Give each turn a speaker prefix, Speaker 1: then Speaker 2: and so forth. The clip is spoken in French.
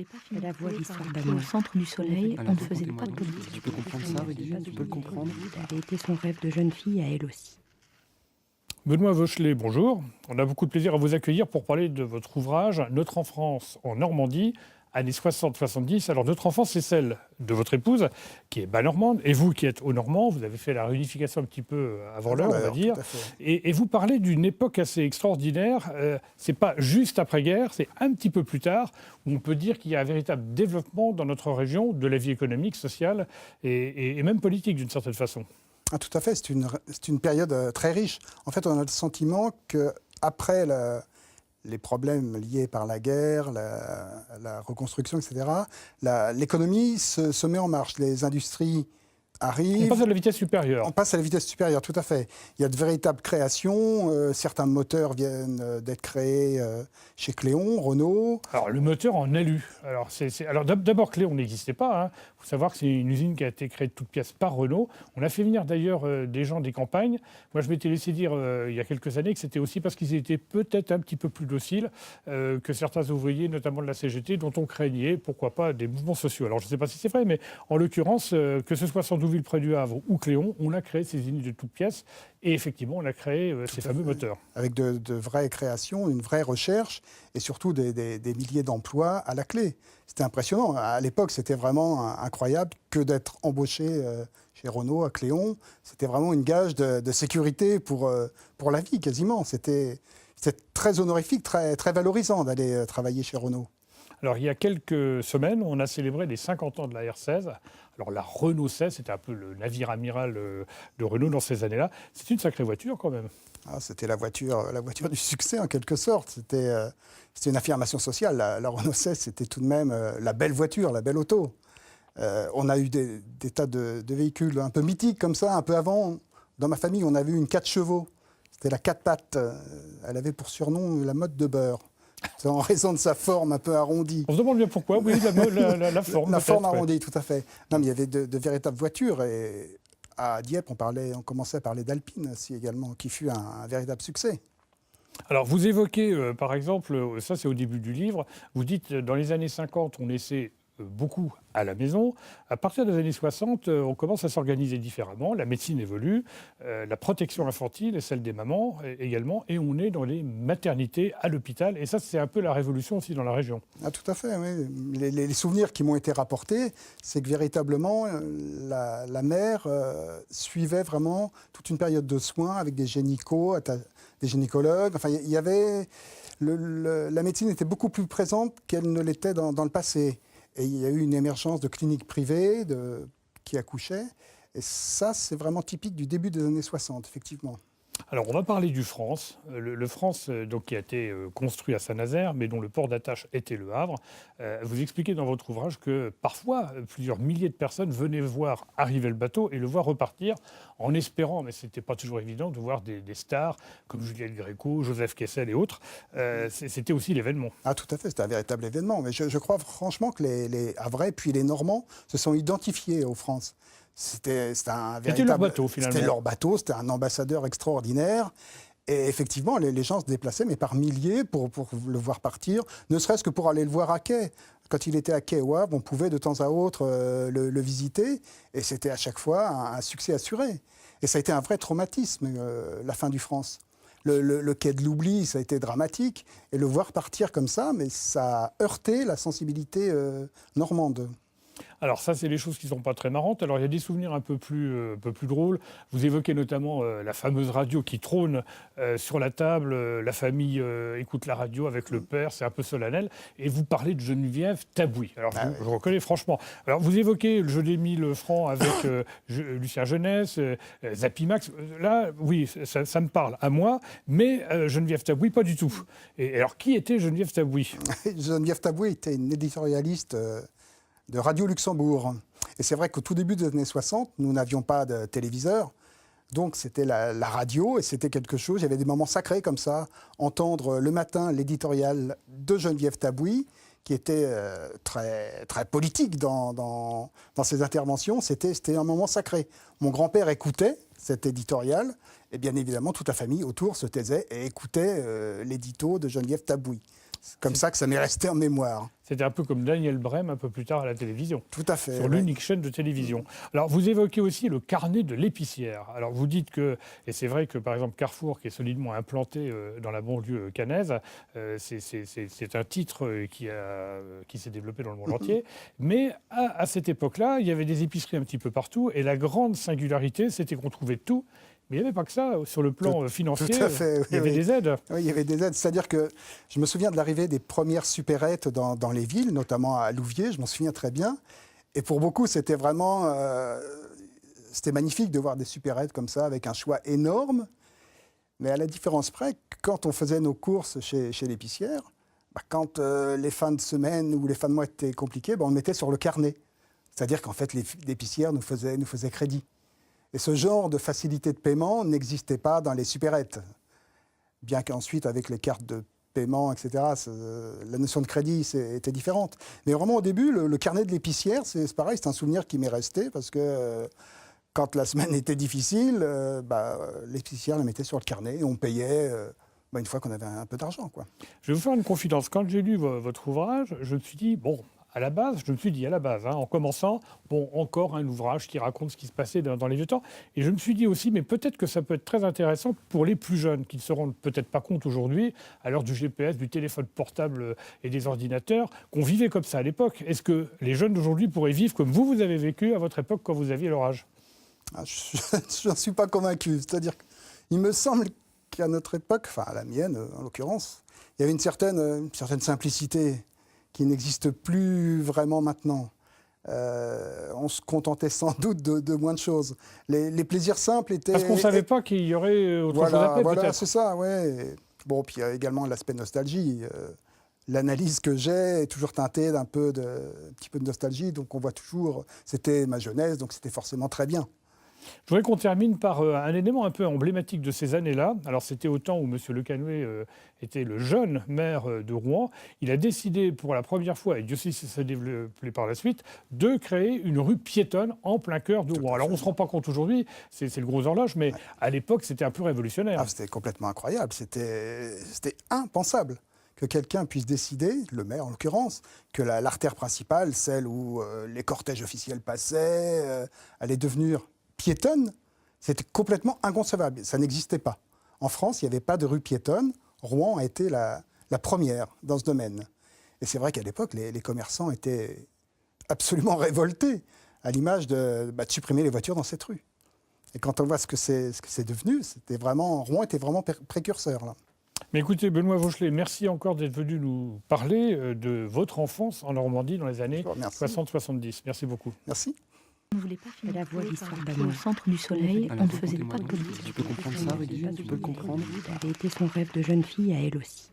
Speaker 1: voulait pas finir
Speaker 2: La voix
Speaker 1: par
Speaker 2: l'histoire
Speaker 1: rester
Speaker 2: d'amour.
Speaker 1: au centre du soleil, on
Speaker 3: Alors,
Speaker 1: ne faisait pas de
Speaker 3: racontez-moi donc,
Speaker 1: politique.
Speaker 3: tu peux comprendre ça, Odile, tu peux le comprendre.
Speaker 2: Ça avait été son rêve de jeune fille à elle aussi.
Speaker 4: Benoît Vauchelet, bonjour. On a beaucoup de plaisir à vous accueillir pour parler de votre ouvrage « Notre enfance en Normandie », années 60-70. Alors, notre enfance, c'est celle de votre épouse, qui est bas normande, et vous qui êtes haut normand. Vous avez fait la réunification un petit peu avant l'heure, on va dire. Et vous parlez d'une époque assez extraordinaire. C'est pas juste après-guerre, c'est un petit peu plus tard, où on peut dire qu'il y a un véritable développement dans notre région de la vie économique, sociale et même politique, d'une certaine façon.
Speaker 5: Ah, tout à fait, c'est une période très riche. En fait, on a le sentiment qu'après les problèmes liés par la guerre, la reconstruction, etc., l'économie se met en marche. Les industries arrivent.
Speaker 4: On passe à la vitesse supérieure.
Speaker 5: On passe à la vitesse supérieure, tout à fait. Il y a de véritables créations. Certains moteurs viennent d'être créés chez Cléon, Renault.
Speaker 4: Alors, le moteur en alu. Alors, d'abord, Cléon n'existait pas. Il faut savoir que c'est une usine qui a été créée de toutes pièces par Renault. On a fait venir d'ailleurs des gens des campagnes. Moi, je m'étais laissé dire il y a quelques années que c'était aussi parce qu'ils étaient peut-être un petit peu plus dociles que certains ouvriers, notamment de la CGT, dont on craignait, pourquoi pas, des mouvements sociaux. Alors, je ne sais pas si c'est vrai, mais en l'occurrence, que ce soit Sandouville près du Havre ou Cléon, on a créé ces usines de toutes pièces. Et effectivement, on a créé ces fameux moteurs.
Speaker 5: Avec de vraies créations, une vraie recherche et surtout des milliers d'emplois à la clé. C'était impressionnant. À l'époque, c'était vraiment incroyable que d'être embauché chez Renault à Cléon. C'était vraiment une gage de sécurité pour la vie, quasiment. C'était très honorifique, très, très valorisant d'aller travailler chez Renault.
Speaker 4: Alors, il y a quelques semaines, on a célébré les 50 ans de la R16. Alors, la Renault 16, c'était un peu le navire amiral de Renault dans ces années-là. C'est une sacrée voiture, quand même.
Speaker 5: Ah, c'était la voiture du succès, en quelque sorte. C'était une affirmation sociale. La Renault 16, c'était tout de même la belle voiture, la belle auto. On a eu des tas de véhicules un peu mythiques, comme ça, un peu avant. Dans ma famille, on avait eu une 4 chevaux. C'était la 4 pattes. Elle avait pour surnom la mode de beurre. C'est en raison de sa forme un peu arrondie.
Speaker 4: On se demande bien pourquoi, oui, la forme.
Speaker 5: La forme arrondie, tout à fait. Non, mais il y avait de véritables voitures. Et à Dieppe, on commençait à parler d'Alpine aussi également, qui fut un véritable succès.
Speaker 4: Alors, vous évoquez, par exemple, ça c'est au début du livre, vous dites, dans les années 50, on essaie beaucoup à la maison. À partir des années 60, on commence à s'organiser différemment. La médecine évolue, la protection infantile et celle des mamans également, et on est dans les maternités à l'hôpital. Et ça, c'est un peu la révolution aussi dans la région.
Speaker 5: Ah, tout à fait, oui. Les souvenirs qui m'ont été rapportés, c'est que véritablement, la mère suivait vraiment toute une période de soins avec des gynécologues. Enfin, il y avait... la médecine était beaucoup plus présente qu'elle ne l'était dans le passé. Et il y a eu une émergence de cliniques privées qui accouchaient. Et ça, c'est vraiment typique du début des années 60, effectivement.
Speaker 4: Alors, on va parler du France. Le France, donc, qui a été construit à Saint-Nazaire, mais dont le port d'attache était le Havre. Vous expliquez dans votre ouvrage que parfois, plusieurs milliers de personnes venaient voir arriver le bateau et le voir repartir en espérant, mais ce n'était pas toujours évident, de voir des stars comme Juliette Gréco, Joseph Kessel et autres. C'était aussi l'événement.
Speaker 5: Ah, tout à fait, c'était un véritable événement. Mais je crois franchement que les Havrais puis les Normands se sont identifiés aux France. C'était
Speaker 4: leur bateau, finalement.
Speaker 5: C'était leur bateau, c'était un ambassadeur extraordinaire. Et effectivement, les gens se déplaçaient, mais par milliers, pour le voir partir, ne serait-ce que pour aller le voir à quai. Quand il était à quai au Havre, on pouvait de temps à autre le visiter, et c'était à chaque fois un succès assuré. Et ça a été un vrai traumatisme, la fin du France. Le quai de l'oubli, ça a été dramatique, et le voir partir comme ça, mais ça a heurté la sensibilité normande.
Speaker 4: Alors ça, c'est les choses qui ne sont pas très marrantes. Alors il y a des souvenirs un peu plus drôles. Vous évoquez notamment la fameuse radio qui trône sur la table. La famille écoute la radio avec le père, c'est un peu solennel. Et vous parlez de Geneviève Tabouis. Alors je reconnais franchement. Alors vous évoquez le jeu des 1000 francs avec Lucien Jeunesse, Zappy Max. Là, oui, ça me parle à moi, mais Geneviève Tabouis, pas du tout. Et alors qui était Geneviève Tabouis?
Speaker 5: Geneviève Tabouis était une éditorialiste de Radio Luxembourg. Et c'est vrai qu'au tout début des années 60, nous n'avions pas de téléviseur. Donc c'était la radio et c'était quelque chose. Il y avait des moments sacrés comme ça. Entendre le matin l'éditorial de Geneviève Tabouis, qui était très, très politique dans ses interventions, c'était un moment sacré. Mon grand-père écoutait cet éditorial et bien évidemment toute la famille autour se taisait et écoutait l'édito de Geneviève Tabouis. C'est comme ça que ça m'est resté en mémoire.
Speaker 4: C'était un peu comme Daniel Brem un peu plus tard à la télévision.
Speaker 5: Tout à fait.
Speaker 4: Sur l'unique chaîne de télévision. Alors, vous évoquez aussi le carnet de l'épicière. Alors, vous dites que, et c'est vrai que, par exemple, Carrefour, qui est solidement implanté dans la banlieue caennaise, c'est un titre qui s'est développé dans le monde entier. Mais à cette époque-là, il y avait des épiceries un petit peu partout. Et la grande singularité, c'était qu'on trouvait tout. Mais il n'y avait pas que ça. Sur le plan financier,
Speaker 5: tout à fait,
Speaker 4: il y avait des aides.
Speaker 5: Oui, il y avait des aides. C'est-à-dire que je me souviens de l'arrivée des premières supérettes dans les villes, notamment à Louviers, je m'en souviens très bien. Et pour beaucoup, c'était vraiment... c'était magnifique de voir des supérettes comme ça, avec un choix énorme. Mais à la différence près, quand on faisait nos courses chez l'épicière, quand les fins de semaine ou les fins de mois étaient compliquées, on mettait sur le carnet. C'est-à-dire qu'en fait, l'épicière nous faisait crédit. Et ce genre de facilité de paiement n'existait pas dans les supérettes. Bien qu'ensuite, avec les cartes de paiement, etc., la notion de crédit était différente. Mais vraiment, au début, le carnet de l'épicière, c'est pareil, c'est un souvenir qui m'est resté parce que quand la semaine était difficile, l'épicière la mettait sur le carnet et on payait une fois qu'on avait un peu d'argent, quoi.
Speaker 4: Je vais vous faire une confidence. Quand j'ai lu votre ouvrage, je me suis dit, à la base, en commençant, encore un ouvrage qui raconte ce qui se passait dans les vieux temps. Et je me suis dit aussi, mais peut-être que ça peut être très intéressant pour les plus jeunes, qui ne se rendent peut-être pas compte aujourd'hui, à l'heure du GPS, du téléphone portable et des ordinateurs, qu'on vivait comme ça à l'époque. Est-ce que les jeunes d'aujourd'hui pourraient vivre comme vous avez vécu à votre époque quand vous aviez leur âge ?
Speaker 5: Je n'en suis pas convaincu. C'est-à-dire qu'il me semble qu'à notre époque, enfin à la mienne en l'occurrence, il y avait une certaine simplicité qui n'existe plus vraiment maintenant. On se contentait sans doute de moins de choses. Les plaisirs simples étaient...
Speaker 4: Parce qu'on ne savait pas qu'il y aurait autre chose après,
Speaker 5: voilà,
Speaker 4: peut-être.
Speaker 5: c'est ça, ouais. Bon, puis il y a également l'aspect nostalgie. L'analyse que j'ai est toujours teintée un petit peu de nostalgie, donc on voit toujours... C'était ma jeunesse, donc c'était forcément très bien.
Speaker 4: Je voudrais qu'on termine par un élément un peu emblématique de ces années-là. Alors, c'était au temps où M. Lecanoë était le jeune maire de Rouen. Il a décidé pour la première fois, et Dieu sait si ça s'est développé par la suite, de créer une rue piétonne en plein cœur de Rouen. Alors, on ne se rend pas compte aujourd'hui, c'est le gros horloge, mais à l'époque, c'était un peu révolutionnaire.
Speaker 5: C'était complètement incroyable. C'était impensable que quelqu'un puisse décider, le maire en l'occurrence, que l'artère principale, celle où les cortèges officiels passaient, allait devenir piétonne. C'était complètement inconcevable. Ça n'existait pas. En France, il n'y avait pas de rue piétonne. Rouen a été la première dans ce domaine. Et c'est vrai qu'à l'époque, les commerçants étaient absolument révoltés à l'image de supprimer les voitures dans cette rue. Et quand on voit ce que c'est devenu, Rouen était vraiment précurseur, là.
Speaker 4: Mais écoutez, Benoît Vauchelet, merci encore d'être venu nous parler de votre enfance en Normandie dans les années 60-70. Merci beaucoup.
Speaker 5: Merci.
Speaker 2: On ne voulait pas finir la voix l'histoire d'amour. Au centre du soleil, on ne faisait pas de politique.
Speaker 3: Tu peux comprendre ça, Rudy ? Tu peux le comprendre ?
Speaker 2: Ça avait été son rêve de jeune fille à elle aussi.